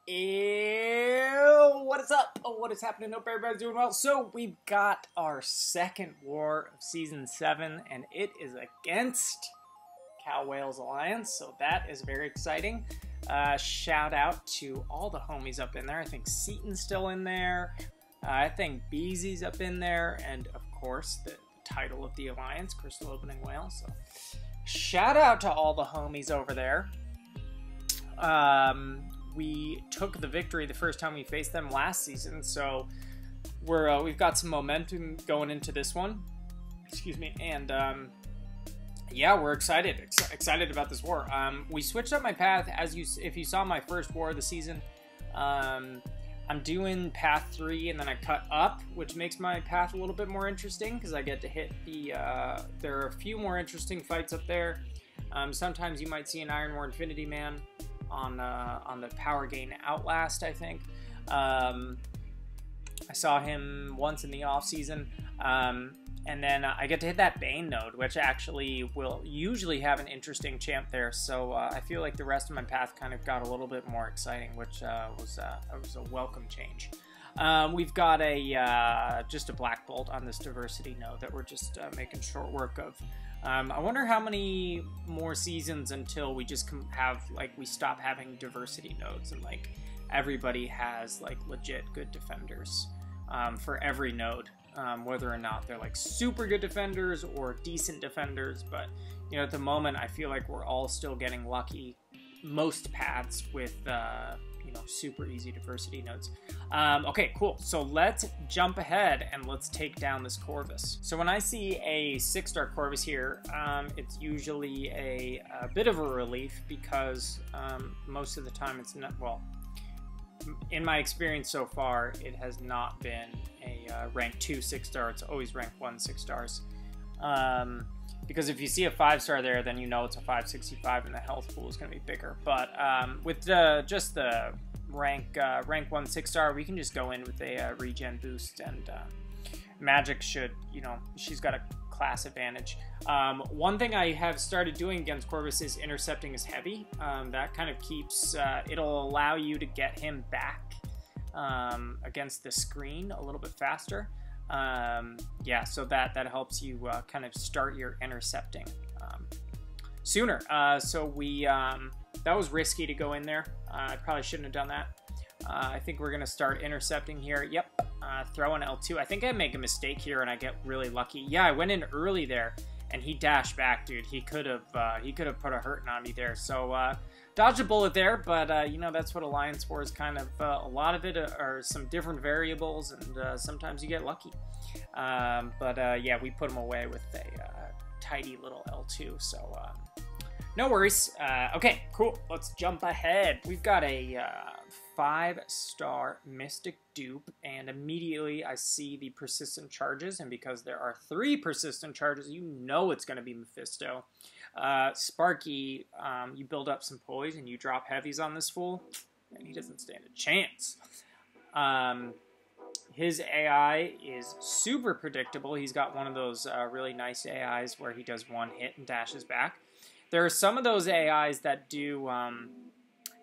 Ew, what is up? Oh, what is happening? Hope everybody's doing well. So we've got our second war of Season 7, and it is against COWhale's Alliance, so that is very exciting. Shout out to all the homies up in there. I think Seaton's still in there. I think Beezy's up in there, and of course the title of the Alliance, Crystal Opening Whale. So shout out to all the homies over there. We took the victory the first time we faced them last season, so we've got some momentum going into this one. Excuse me, and yeah, we're excited about this war. We switched up my path, if you saw my first war of the season. I'm doing path 3, and then I cut up, which makes my path a little bit more interesting because I get to hit the. There are a few more interesting fights up there. Sometimes you might see an Iron War Infinity Man on the Power Gain Outlast, I think. I saw him once in the off season, and then I get to hit that Bane node, which actually will usually have an interesting champ there. So I feel like the rest of my path kind of got a little bit more exciting, which was a welcome change. We've got just a Black Bolt on this diversity node that we're just making short work of. I wonder how many more seasons until we just we stop having diversity nodes and like everybody has like legit good defenders for every node, whether or not they're like super good defenders or decent defenders. But you know, at the moment I feel like we're all still getting lucky most paths with you know, super easy diversity nodes. Okay, cool. So let's jump ahead and let's take down this Corvis. So when I see a 6-star Corvis here, it's usually a bit of a relief because most of the time it's not, well, in my experience so far, it has not been a rank 2 6-star. It's always rank 1 6 stars. Because if you see a 5-star there, then you know it's a 565 and the health pool is going to be bigger. But with just the rank 1 6-star, we can just go in with a regen boost, and Magic should, you know, she's got a class advantage. One thing I have started doing against Corvis is intercepting his heavy. That kind of keeps, it'll allow you to get him back against the screen a little bit faster. Yeah, so that helps you kind of start your intercepting sooner. So that was risky to go in there. I probably shouldn't have done that. I think we're gonna start intercepting here. Yep, throw an L2. I think I make a mistake here and I get really lucky. Yeah, I went in early there and he dashed back, dude. He could have put a hurting on me there. So dodged a bullet there, but you know, that's what Alliance War is kind of. A lot of it are some different variables, and sometimes you get lucky. Yeah, we put him away with a tidy little L2, so no worries. Okay, cool. Let's jump ahead. We've got a 5-star Mystic dupe, and immediately I see the persistent charges, and because there are 3 persistent charges, you know it's going to be Mephisto. Sparky, you build up some poise and you drop heavies on this fool, and he doesn't stand a chance. His AI is super predictable. He's got one of those really nice AIs where he does one hit and dashes back. There are some of those AIs that do,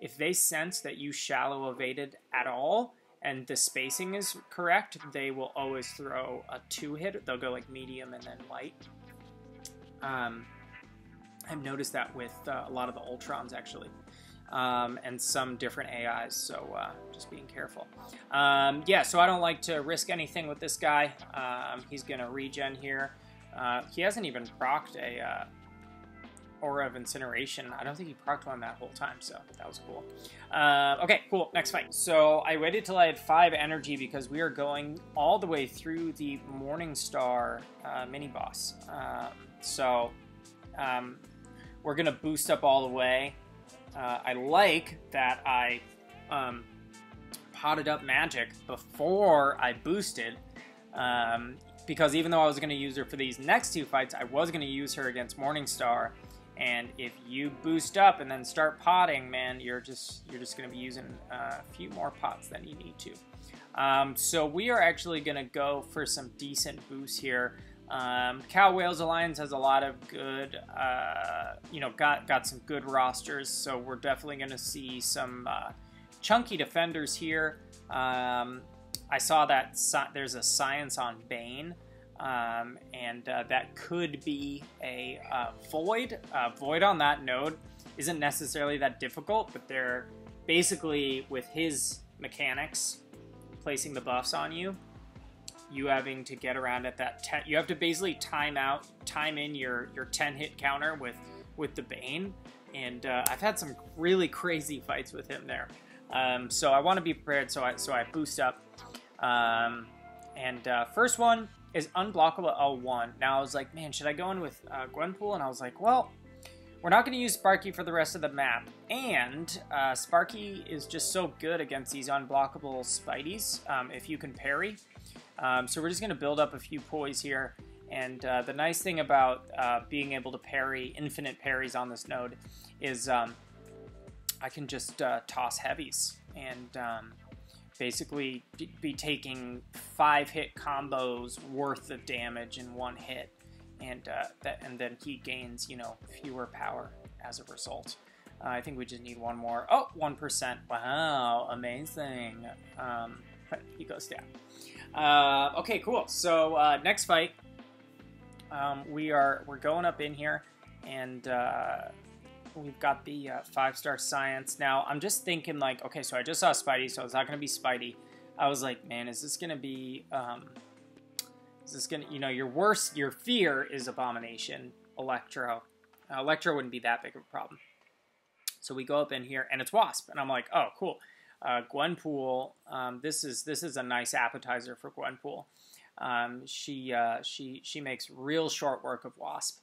if they sense that you shallow evaded at all and the spacing is correct, they will always throw a 2-hit. They'll go like medium and then light. I've noticed that with a lot of the Ultrons, actually, and some different AIs, so just being careful. Yeah, so I don't like to risk anything with this guy. He's going to regen here. He hasn't even procced a Aura of Incineration. I don't think he procced one that whole time, so that was cool. Okay, cool. Next fight. So I waited till I had 5 energy because we are going all the way through the Morningstar mini-boss. We're going to boost up all the way. I like that I potted up Magic before I boosted, because even though I was going to use her for these next 2 fights, I was going to use her against Morningstar. And if you boost up and then start potting, man, you're just going to be using a few more pots than you need to. So we are actually going to go for some decent boosts here. COWhale's Alliance has a lot of good, you know, got some good rosters, so we're definitely going to see some chunky defenders here. I saw that there's a science on Bane, and that could be a void. Void on that node isn't necessarily that difficult, but they're basically, with his mechanics, placing the buffs on you, you having to get around at that 10. You have to basically time in your 10 hit counter with the Bane, and I've had some really crazy fights with him there. So I want to be prepared, so I boost up. First one is unblockable L1. Now I was like, man, should I go in with Gwenpool? And I was like, well, we're not going to use Sparky for the rest of the map. And Sparky is just so good against these unblockable Spideys, if you can parry. So we're just going to build up a few poise here. And the nice thing about being able to parry infinite parries on this node is I can just toss heavies and basically be taking 5-hit combos worth of damage in one hit, and then he gains, you know, fewer power as a result. I think we just need one more. Oh, 1%. Wow, amazing. He goes down. Okay, cool. So next fight, we're going up in here, and we've got the 5-star science. Now, I'm just thinking, like, okay, so I just saw Spidey, so it's not going to be Spidey. I was like, man, is this going to be, is this going to, you know, your fear is Abomination, Electro. Electro wouldn't be that big of a problem. So we go up in here, and it's Wasp, and I'm like, oh, cool. Gwenpool, this is a nice appetizer for Gwenpool. She makes real short work of Wasp.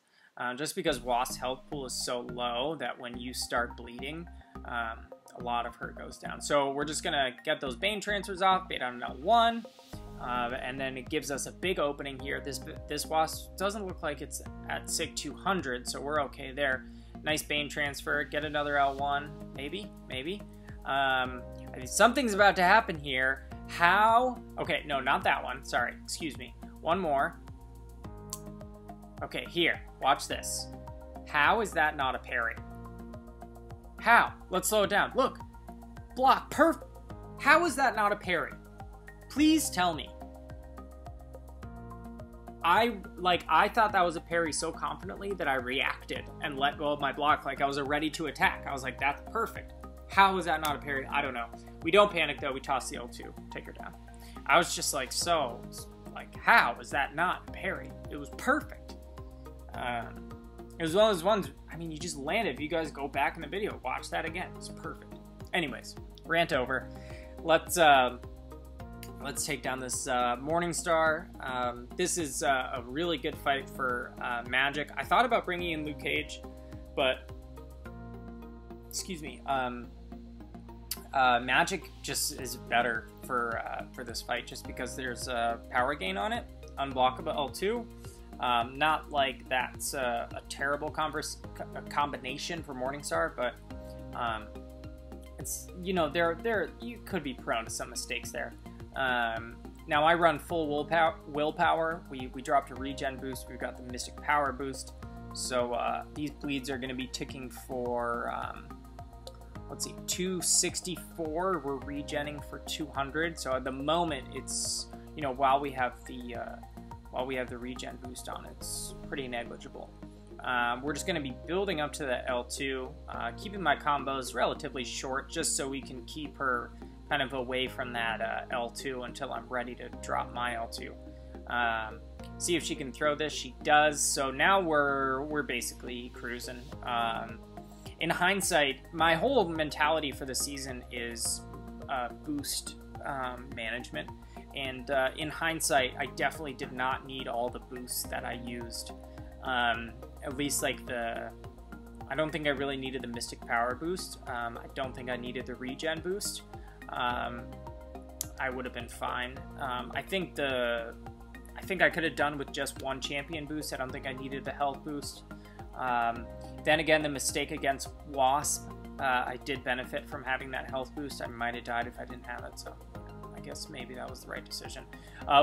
Just because Wasp's health pool is so low that when you start bleeding, a lot of her goes down. So we're just going to get those Bane transfers off, bait on L1, and then it gives us a big opening here. This Wasp doesn't look like it's at SIG 200, so we're okay there. Nice Bane transfer, get another L1, maybe. I mean, something's about to happen here. How? Okay, no, not that one. Sorry, excuse me. One more. Okay, here. Watch this. How is that not a parry? How? Let's slow it down. Look. Block. Perfect. How is that not a parry? Please tell me. I thought that was a parry so confidently that I reacted and let go of my block like I was ready to attack. I was like, that's perfect. How is that not a parry? I don't know. We don't panic, though. We toss the L2. Take her down. I was just like, so, like, how is that not a parry? It was perfect. It was one of those ones, I mean, you just landed. If you guys go back in the video, watch that again. It's perfect. Anyways, rant over. Let's take down this Morningstar. This is a really good fight for Magic. I thought about bringing in Luke Cage, but excuse me. Magic just is better for this fight, just because there's a power gain on it. Unblockable L2. Not like that's a terrible combination for Morningstar, but it's, you know, you could be prone to some mistakes there. Now I run full willpower. We dropped a regen boost. We've got the Mystic Power boost. So these bleeds are going to be ticking for, let's see, 264. We're regenning for 200. So at the moment, it's, you know, while we have the regen boost on, it's pretty negligible. We're just going to be building up to the L2, keeping my combos relatively short, just so we can keep her kind of away from that L2 until I'm ready to drop my L2. See if she can throw this. She does. So now we're basically cruising. In hindsight, my whole mentality for the season is boost management. And in hindsight, I definitely did not need all the boosts that I used. At least like I don't think I really needed the Mystic Power boost. I don't think I needed the regen boost. I would have been fine. I think I could have done with just one champion boost. I don't think I needed the health boost. Then again, the mistake against Wasp, I did benefit from having that health boost. I might have died if I didn't have it, so I guess maybe that was the right decision.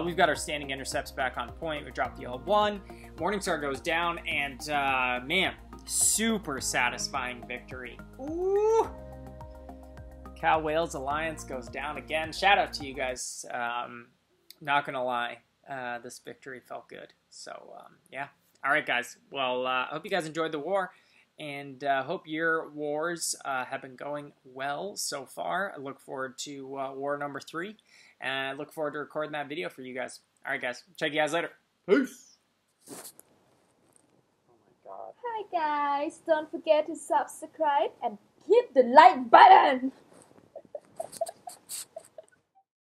We've got our standing intercepts back on point. We dropped the L1. Morningstar goes down, and man, super satisfying victory. Ooh! COWhale's alliance goes down again. Shout out to you guys. Not gonna lie, this victory felt good. So yeah. All right, guys. Well, I hope you guys enjoyed the war, and hope your wars have been going well so far. I look forward to war number 3, and I look forward to recording that video for you guys. All right, guys. Check you guys later. Peace. Oh my God. Hi guys, don't forget to subscribe and hit the like button.